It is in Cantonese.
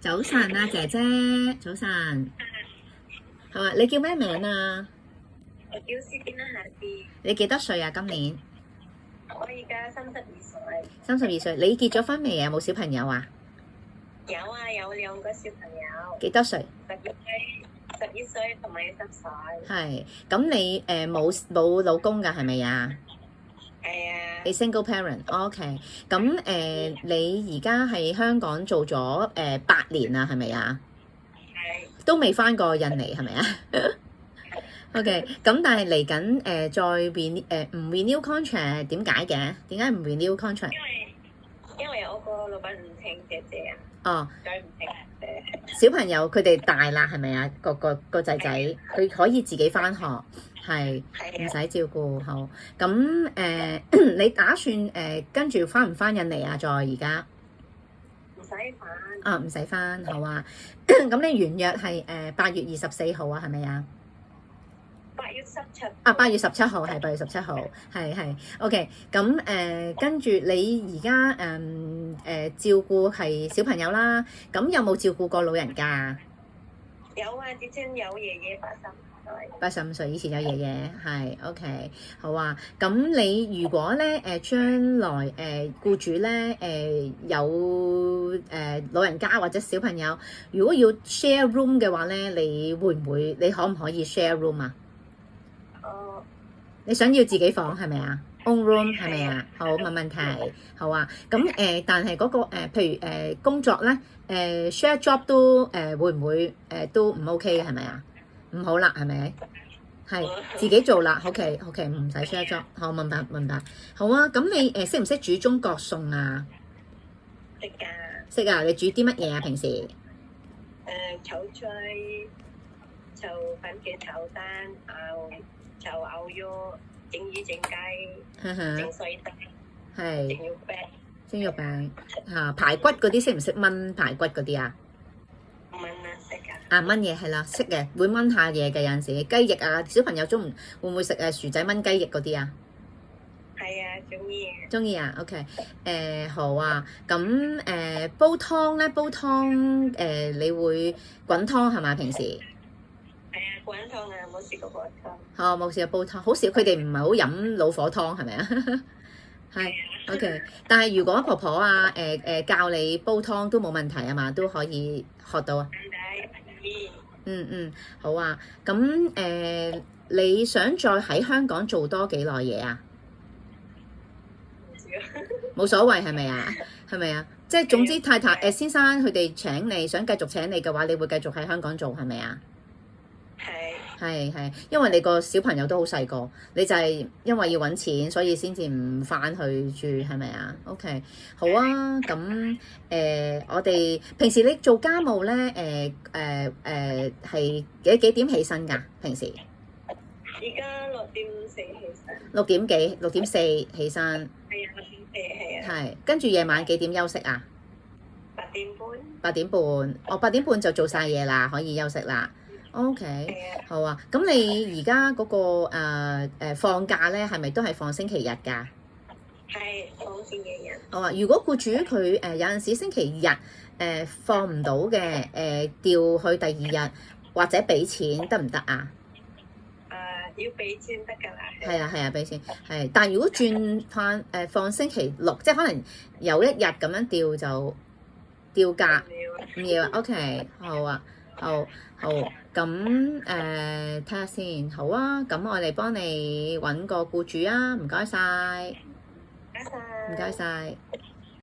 早晨啊，姐姐，早晨。好啊，你叫咩名啊？我叫斯丁啦，下啲。你幾多歲啊？今年我而家32歲。32歲。你結咗婚未啊？有冇小朋友啊？有啊，有2個小朋友。幾多歲11歲同埋10歲。係。咁你冇老公㗎係咪啊？係啊。你 single parent，OK。咁你而家喺香港做咗8年啦，係咪啊？係。都未返過印尼係咪啊？OK。咁但係嚟緊再唔 renew contract 點解嘅？點解唔 renew contract？因為我個老闆唔請姐姐啊。哦。再唔請小朋友佢哋大啦，係咪啊？個仔仔佢可以自己返學，係唔使照顧。好，咁你打算跟住返唔返印尼啊？再而家唔使返。啊，唔使返，好啊。咁你原約係8月24號啊，係咪啊8月17。啊，8月17號係8月17號，係 OK。咁跟住你而家照顧係小朋友啦，咁有冇照顧過老人家？有啊，之前有爺爺85歲，以前有爺爺，係 OK。好啊。咁你如果咧將來僱主咧有老人家或者小朋友，如果要 share room 嘅話咧，你可唔可以 share room 啊？你想要自己房係咪啊？own room 係咪啊？好，冇問題。好啊。咁但係嗰個譬如工作咧share job 都會唔會都唔 OK 嘅係咪啊？唔好啦，係咪？係自己做啦。OK，唔使 share job。好，明白。好啊。咁你識唔識煮中國餸啊？識㗎。識啊！你煮啲乜嘢啊？平時炒菜、炒番茄、炒蛋、炒牛肉、整魚、整雞、整水蛋、係整肉餅。蒸肉餅嚇，排骨嗰啲識唔識炆排骨嗰啲啊？炆啊，識㗎。啊，炆嘢係啦，識嘅，會炆下嘢嘅，有陣時雞翼啊，小朋友會唔會食薯仔炆雞翼嗰啲啊？係啊，中意。中意啊，OK。好啊。咁煲湯咧，你會滾湯係嘛？平時係啊，滾湯啊，冇試過滾湯。冇試過煲湯，好少。佢哋唔係好飲老火湯係咪啊？係 OK。但係如果婆婆啊教你煲湯都冇問題啊嘛，都可以學到啊。好啊。咁你想再喺香港做多幾耐嘢啊？冇所謂係咪啊？係咪啊？即係總之太太先生佢哋想繼續請你嘅話，你會繼續喺香港做係咪啊？係，因為你個小朋友都好細個，你就係因為要揾錢，所以先至唔翻去住係咪啊？OK，好啊。咁我哋平時你做家務咧，係幾點起身㗎？平時而家6點4起身。6點4起身。係啊，6點4係啊。係，跟住夜晚幾點休息啊8點半。8點半。8點半就做晒嘢啦，可以休息啦。OK，好啊。咁你而家嗰個放假咧，係咪都係放星期日㗎？係放星期日。好啊。如果僱主佢有陣時星期日放唔到嘅，調去第二日或者俾錢得唔得啊？要俾錢得㗎啦。係啊，俾錢係。但係如果轉放星期六，即係可能有一日咁樣調就調假，唔要啊。OK，好啊，好。咁睇下先。好啊。咁我哋幫你揾個僱主啊。唔該晒。唔該晒。唔該晒。